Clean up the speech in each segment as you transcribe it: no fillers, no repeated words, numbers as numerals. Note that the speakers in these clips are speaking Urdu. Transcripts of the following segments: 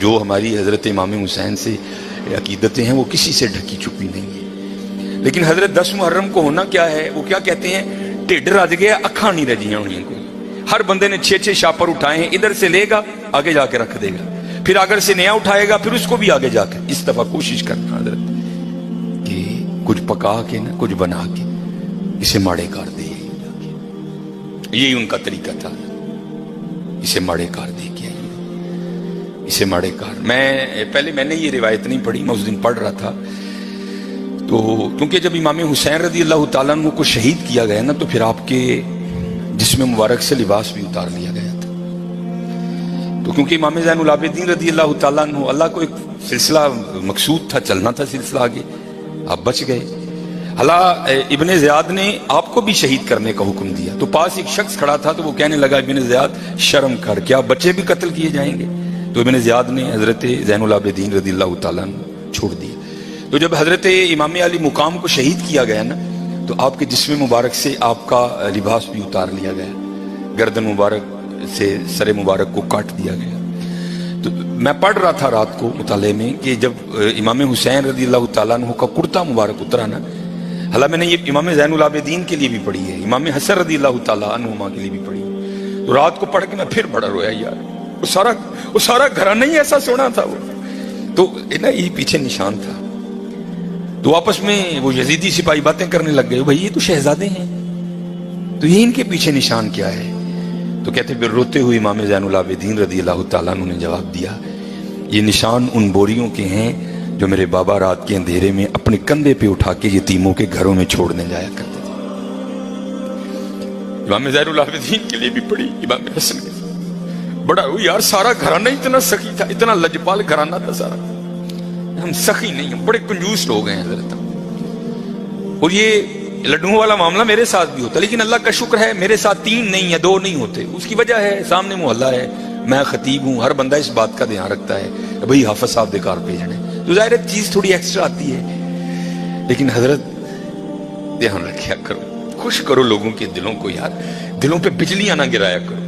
جو ہماری حضرت امام حسین سے عقیدتیں ہیں وہ کسی سے ڈھکی چھپی نہیں ہے. لیکن حضرت 10 محرم کو ہونا کیا ہے, وہ کیا کہتے ہیں, ٹھڈ رج گیا اکھاں نہیں رجیاں ہوئی کو. ہر بندے نے 6 شاپر اٹھائے ہیں, ادھر سے لے گا آگے جا کے رکھ دے گا, پھر اگر سے نیا اٹھائے گا پھر اس کو بھی آگے جا کے. اس دفعہ کوشش کرنا حضرت کہ کچھ پکا کے نا کچھ بنا کے اسے ماڑے کر دے. یہی ان کا طریقہ تھا, اسے ماڑے کر دے کے اسے ماڑے کار. میں نے یہ روایت نہیں پڑھی, میں اس دن پڑھ رہا تھا تو کیونکہ جب امام حسین رضی اللہ تعالیٰ عنہ کو شہید کیا گیا نا تو پھر آپ کے جسم مبارک سے لباس بھی اتار لیا گیا تھا. تو کیونکہ امام زین العابدین رضی اللہ تعالیٰ عنہ, اللہ کو ایک سلسلہ مقصود تھا, چلنا تھا سلسلہ آگے, آپ بچ گئے. اللہ ابن زیاد نے آپ کو بھی شہید کرنے کا حکم دیا. تو پاس ایک شخص کھڑا تھا تو وہ کہنے لگا ابن زیاد شرم کر, کیا بچے بھی قتل کیے جائیں گے؟ تو ابن زیاد نے حضرت زین العابدین رضی اللہ تعالیٰ عنہ چھوڑ دیا. تو جب حضرت امام علی مقام کو شہید کیا گیا نا تو آپ کے جسم مبارک سے آپ کا لباس بھی اتار لیا گیا, گردن مبارک سے سر مبارک کو کاٹ دیا گیا. تو میں پڑھ رہا تھا رات کو مطالعے میں کہ جب امام حسین رضی اللہ تعالیٰ عنہ کا کرتا مبارک اترا نا, حالانکہ میں نے یہ امام زین العابدین کے لیے بھی پڑھی ہے, امام حسن رضی اللہ تعالیٰ عنہما کے لیے بھی پڑھی ہے. تو رات کو پڑھ کے میں پھر بڑا رویا یار, وہ سارا گھرانہ ہی ایسا سونا تھا. وہ تو نا یہ پیچھے نشان تھا. تو آپس میں وہ یزیدی سپاہی باتیں کرنے لگ گئے, بھائی یہ تو شہزادے ہیں, تو یہ ان کے پیچھے نشان کیا ہے؟ تو کہتے پھر روتے ہوئے امام زین العابدین رضی اللہ تعالیٰ عنہ نے جواب دیا, یہ نشان ان بوریوں کے ہیں جو میرے بابا رات کے اندھیرے میں اپنے کندھے پہ اٹھا کے یتیموں کے گھروں میں چھوڑنے جایا کرتے تھے. امام زین العابدین کے لیے بھی پڑھی, امام حسن کے بڑا یار سارا گھرانہ اتنا سخی تھا, اتنا لجپال گھرانہ تھا سارا. ہم سخی نہیں, ہم بڑے کنجوس لوگ ہیں حضرت. اور یہ لڈوؤں والا معاملہ میرے ساتھ بھی ہوتا, لیکن اللہ کا شکر ہے میرے ساتھ 3 نہیں یا 2 نہیں ہوتے. اس کی وجہ ہے سامنے محلہ ہے, میں خطیب ہوں, ہر بندہ اس بات کا دھیان رکھتا ہے بھائی حافظ صاحب دے کار پہ جانے, تو ظاہر چیز تھوڑی ایکسٹرا آتی ہے. لیکن حضرت دھیان رکھیا کرو, خوش کرو لوگوں کے دلوں کو یار, دلوں پہ بجلیاں نہ گرایا کرو.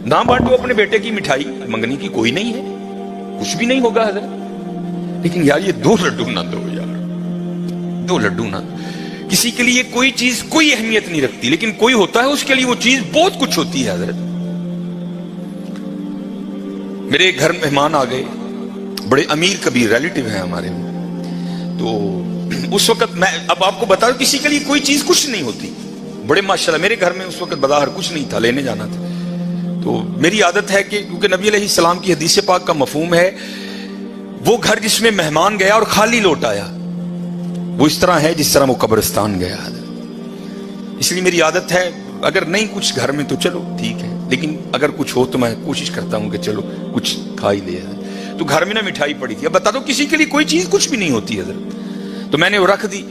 نہ بانٹو اپنے بیٹے کی مٹھائی, منگنی کی کوئی نہیں ہے, کچھ بھی نہیں ہوگا حضرت, لیکن یار یہ 2 لڈو نہ دو یار, 2 لڈو نہ. کسی کے لیے کوئی چیز کوئی اہمیت نہیں رکھتی, لیکن کوئی ہوتا ہے اس کے لیے وہ چیز بہت کچھ ہوتی ہے حضرت. میرے گھر مہمان آ گئے, بڑے امیر کبیر ریلیٹیو ہیں ہمارے, تو اس وقت میں اب آپ کو بتا دوں کسی کے لیے کوئی چیز کچھ نہیں ہوتی. بڑے ماشاءاللہ میرے گھر میں اس وقت بظاہر کچھ نہیں تھا, لینے جانا تھا. تو میری عادت ہے کہ کیونکہ نبی علیہ السلام کی حدیث پاک کا مفہوم ہے وہ گھر جس میں مہمان گیا اور خالی لوٹ آیا وہ اس طرح ہے جس طرح وہ قبرستان گیا. اس لیے میری عادت ہے اگر نہیں کچھ گھر میں تو چلو ٹھیک ہے, لیکن اگر کچھ ہو تو میں کوشش کرتا ہوں کہ چلو کچھ کھا ہی لیا. تو گھر میں نا مٹھائی پڑی تھی. اب بتا دو کسی کے لیے کوئی چیز کچھ بھی نہیں ہوتی حضرت. تو میں نے وہ رکھ دی,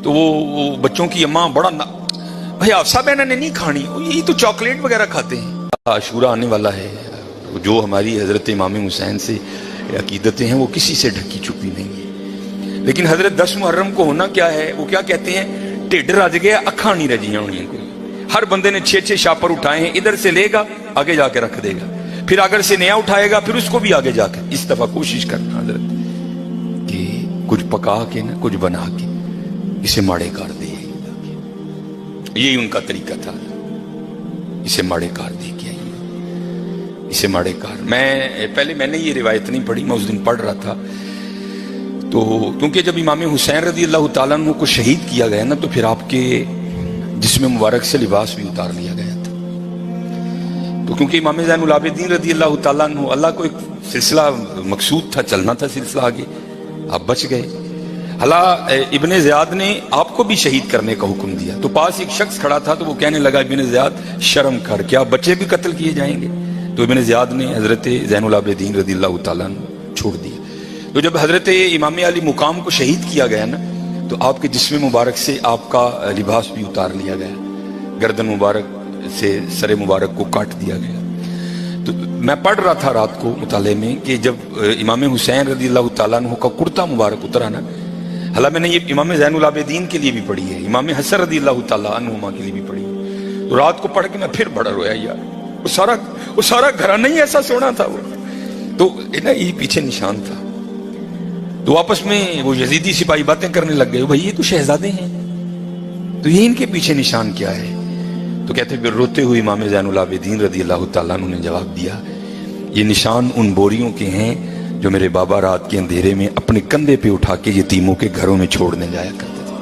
تو وہ بچوں کی اماں بڑا بھائی آفسا بہن نے نہیں کھانی, یہی تو چاکلیٹ وغیرہ کھاتے ہیں. عاشورہ آنے والا ہے, جو ہماری حضرت امام حسین سے عقیدتیں ہیں وہ کسی سے ڈھکی چھپی نہیں ہے. لیکن حضرت 10 محرم کو ہونا کیا ہے, وہ کیا کہتے ہیں, ٹھڈ رج گیا اکھاں نہیں رجیاں ہوئی کو. ہر بندے نے 6 شاپر اٹھائے ہیں, ادھر سے لے گا آگے جا کے رکھ دے گا, پھر اگر سے نیا اٹھائے گا پھر اس کو بھی آگے جا کے. اس دفعہ کوشش کرنا حضرت کہ کچھ پکا کے نا کچھ بنا کے اسے ماڑے کر دے. یہی ان کا طریقہ تھا, اسے ماڑے کر دے کے اسے ماڑے کار. میں نے یہ روایت نہیں پڑھی, میں اس دن پڑھ رہا تھا. تو کیونکہ جب امام حسین رضی اللہ تعالیٰ عنہ کو شہید کیا گیا نا تو پھر آپ کے جسم مبارک سے لباس بھی اتار لیا گیا تھا. تو کیونکہ امام زین العابدین رضی اللہ تعالیٰ عنہ, اللہ کو ایک سلسلہ مقصود تھا, چلنا تھا سلسلہ آگے, آپ بچ گئے. اللہ ابن زیاد نے آپ کو بھی شہید کرنے کا حکم دیا. تو پاس ایک شخص کھڑا تھا تو وہ کہنے لگا ابن زیاد شرم کر, کیا بچے بھی قتل کیے جائیں گے؟ تو ابن زیاد نے حضرت زین العابدین رضی اللہ تعالیٰ عنہ چھوڑ دیا. تو جب حضرت امام علی مقام کو شہید کیا گیا نا تو آپ کے جسم مبارک سے آپ کا لباس بھی اتار لیا گیا, گردن مبارک سے سر مبارک کو کاٹ دیا گیا. تو میں پڑھ رہا تھا رات کو مطالعے میں کہ جب امام حسین رضی اللہ تعالیٰ عنہ کا کرتا مبارک اترا نا, حالانکہ میں نے یہ امام زین العابدین کے لیے بھی پڑھی ہے, امام حسن رضی اللہ تعالیٰ عنہما کے لیے بھی پڑھی ہے. تو رات کو پڑھ کے میں پھر بڑا رویا یار, وہ سارا گھرانہ ہی ایسا سونا تھا. وہ تو نا یہ پیچھے نشان تھا. تو آپس میں وہ یزیدی سپاہی باتیں کرنے لگ گئے, بھائی یہ تو شہزادے ہیں, تو یہ ان کے پیچھے نشان کیا ہے؟ تو کہتے پھر روتے ہوئے امام زین العابدین رضی اللہ تعالیٰ عنہ نے جواب دیا, یہ نشان ان بوریوں کے ہیں جو میرے بابا رات کے اندھیرے میں اپنے کندھے پہ اٹھا کے یتیموں کے گھروں میں چھوڑنے جایا کرتے تھے.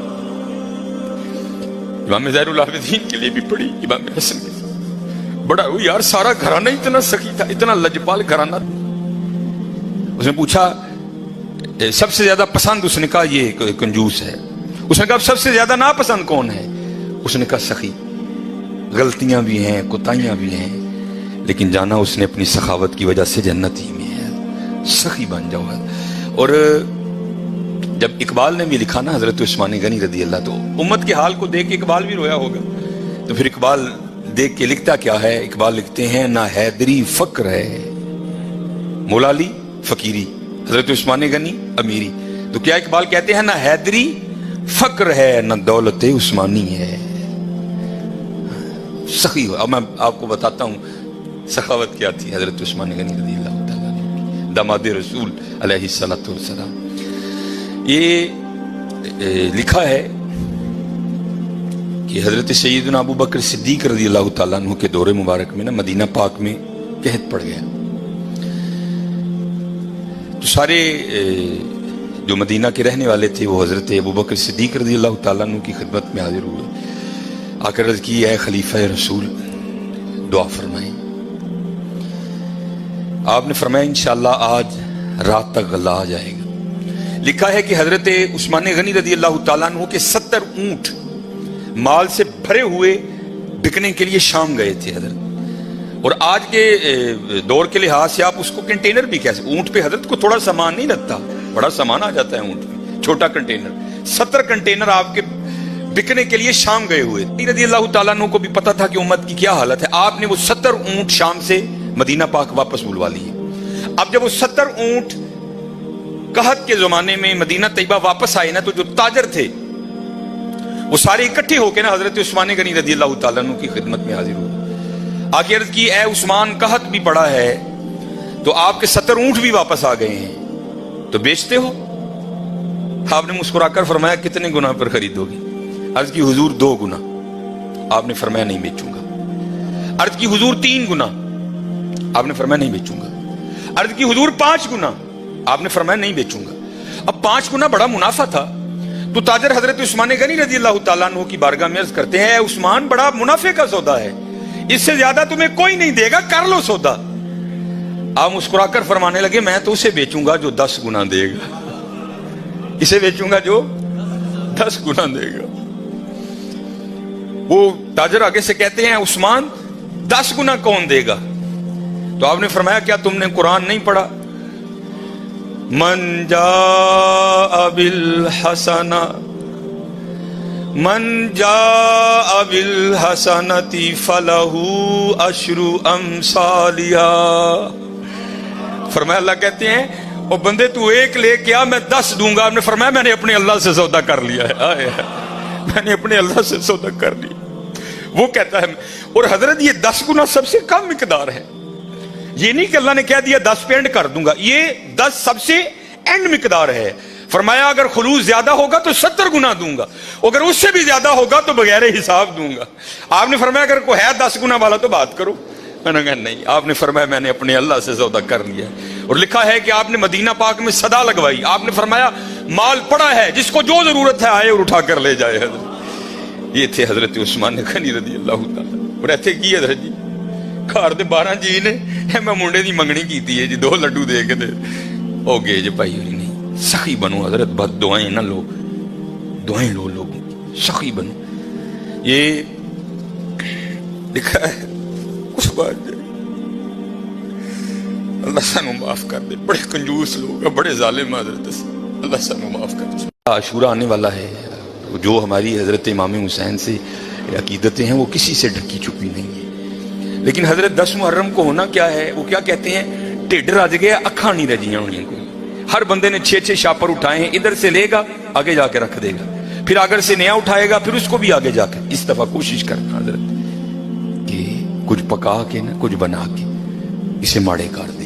امام زین العابدین کے لیے بھی پڑی, امام حسن کے بڑا یار سارا گھرانہ اتنا سخی تھا, اتنا لجپال گھرانہ. اس نے پوچھا سب سے زیادہ پسند, اس نے کہا یہ کنجوس ہے. اس نے کہا سب سے زیادہ ناپسند کون ہے؟ اس نے کہا سخی. غلطیاں بھی ہیں, کوتاہیاں بھی ہیں, لیکن جانا اس نے اپنی سخاوت کی وجہ سے جنت ہی میں ہے, سخی بن جاؤ. اور جب اقبال نے بھی لکھا نا حضرت عثمان غنی رضی اللہ, تو امت کے حال کو دیکھ کے اقبال بھی رویا ہوگا. تو پھر اقبال دیکھ کے لکھتا کیا ہے؟ اقبال لکھتے ہیں نہ حیدری فقر ہے, مولا علی فقیری, حضرت عثمان غنی امیری. تو کیا اقبال کہتے ہیں نہ حیدری فقر ہے نہ دولت عثمانی ہے, سخی ہو. اب میں آپ کو بتاتا ہوں سخاوت کیا تھی حضرت عثمان غنی رضی اللہ تعالیٰ عنہ, داماد رسول علیہ الصلوۃ والسلام. یہ لکھا ہے کہ حضرت سیدنا ابو بکر صدیق رضی اللہ تعالیٰ عنہ کے دور مبارک میں نا مدینہ پاک میں قحط پڑ گیا. تو سارے جو مدینہ کے رہنے والے تھے وہ حضرت ابو بکر صدیق رضی اللہ تعالیٰ عنہ کی خدمت میں حاضر ہوئے. آ کر عرض کی, اے خلیفہ رسول دعا فرمائیں. آپ نے فرمایا انشاءاللہ آج رات تک غلہ آ جائے گا. لکھا ہے کہ حضرت عثمان غنی رضی اللہ تعالیٰ عنہ کے 70 اونٹ مال سے بھرے ہوئے بکنے کے لیے شام گئے تھے حضرت. اور آج کے دور کے لحاظ سے آپ اس کو کنٹینر بھی کہہ سکتے. اونٹ پہ حضرت کو تھوڑا سامان نہیں رکھتا, بڑا سامان آ جاتا ہے اونٹ پہ, چھوٹا کنٹینر. 70 کنٹینر آپ کے بکنے کے لیے شام گئے ہوئے. رضی اللہ تعالیٰ عنہ کو بھی پتا تھا کہ امت کی کیا حالت ہے. آپ نے وہ 70 اونٹ شام سے مدینہ پاک واپس بلوا لیے. اب جب وہ 70 اونٹ قحط کے زمانے میں مدینہ طیبہ واپس آئے نا, تو جو تاجر تھے وہ سارے اکٹھے ہو کے نا حضرت عثمان غنی رضی اللہ تعالیٰ عنہ کی خدمت میں حاضر ہوئے. آگے عرض کی, اے عثمان قحط بھی پڑا ہے تو آپ کے 70 اونٹ بھی واپس آ گئے ہیں, تو بیچتے ہو؟ آپ نے مسکرا کر فرمایا کتنے گنا پر خریدو گی؟ عرض کی حضور 2 گنا. آپ نے فرمایا نہیں بیچوں گا. عرض کی حضور 3 گنا. آپ نے فرمایا نہیں بیچوں گا. عرض کی حضور 5 گنا. آپ نے فرمایا نہیں بیچوں گا. اب 5 گنا بڑا منافع تھا, تو تاجر حضرت عثمان غنی رضی اللہ تعالیٰ عنہ کی بارگاہ میں عرض کرتے ہیں, اے عثمان بڑا منافع کا سودا ہے, اس سے زیادہ تمہیں کوئی نہیں دے گا, کر لو سودا. آپ مسکرا کر فرمانے لگے میں تو اسے بیچوں گا جو 10 گنا دے گا, اسے بیچوں گا جو 10 گنا دے گا. وہ تاجر آگے سے کہتے ہیں عثمان 10 گنا کون دے گا؟ تو آپ نے فرمایا کیا تم نے قرآن نہیں پڑھا؟ من جاء بالحسنہ بالحسنۃ فلہ عشر امثالها. فرمایا اللہ کہتے ہیں او بندے تو 1 لے کے آ, میں 10 دوں گا. آپ نے فرمایا میں نے اپنے اللہ سے سودا کر لیا ہے, میں نے اپنے اللہ سے سودا کر لیا. وہ کہتا ہے, اور حضرت یہ 10 گنا سب سے کم مقدار ہے. یہ نہیں کہ اللہ نے کہہ دیا 10 پہ اینڈ کر دوں گا, یہ 10 سب سے اینڈ مقدار ہے. فرمایا اگر خلوص زیادہ ہوگا تو 70 گنا دوں گا, اگر اس سے بھی زیادہ ہوگا تو بغیر حساب دوں گا. آپ نے فرمایا اگر کوئی ہے 10 گنا والا تو بات کرو. میں نے کہا نہیں. آپ نے فرمایا میں نے اپنے اللہ سے سودا کر لیا. اور لکھا ہے کہ آپ نے مدینہ پاک میں صدا لگوائی. آپ نے فرمایا مال پڑا ہے, جس کو جو ضرورت ہے آئے اور اٹھا کر لے جائے. یہ تھے حضرت عثمان غنی رضی اللہ تعالیٰ. اور ایتھے کی حضرت جی گھر دے 12 جی نے, میں منڈے دی منگنی کیتی ہے جی, 2 لڈو دے کے دے او گے جی بھائی. نہیں سخی بنو حضرت, بد دعائیں نہ لو, دعائیں لو لوگوں کی, سخی بنو. یہ لکھا ہے اس بات اللہ سانو معاف کر دے. بڑے کنجوس لوگ ہیں, بڑے ظالم حضرت, اللہ سانو معاف کر دے. عاشورہ آنے والا ہے, جو ہماری حضرت امام حسین سے عقیدتیں ہیں وہ کسی سے ڈھکی چھپی نہیں ہے. لیکن حضرت 10 محرم کو ہونا کیا ہے, وہ کیا کہتے ہیں, ٹھڈ رج گیا اکھاں نہیں رجیاں ہونی کو. ہر بندے نے 6 شاپر اٹھائے ہیں, ادھر سے لے گا آگے جا کے رکھ دے گا, پھر آگر سے نیا اٹھائے گا, پھر اس کو بھی آگے جا کے. اس دفعہ کوشش کرنا حضرت کہ کچھ پکا کے نا, کچھ بنا کے اسے ماڑے کر دے.